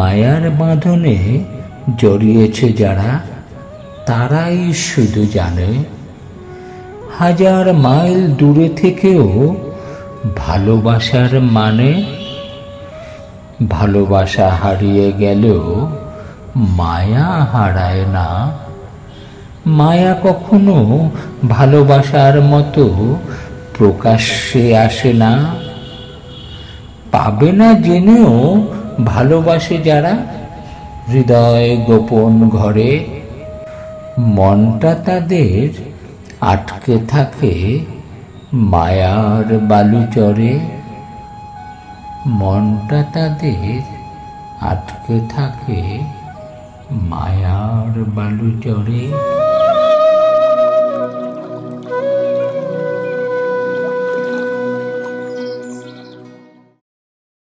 মায়ার বাঁধনে জড়িয়েছে যারা, তারাই শুধু জানে। হাজার মাইল দূরে থেকেও ভালোবাসার মানে। ভালোবাসা হারিয়ে গেলেও মায়া হারায় না। মায়া কখনো ভালোবাসার মতো প্রকাশ্যে আসে না। পাবে না জেনেও ভালোবাসে যারা, হৃদয় গোপন ঘরে। মনটা তাদের আটকে থাকে মায়ার বালুচরে। মনটা তাদের আটকে থাকে মায়ার বালুচরে।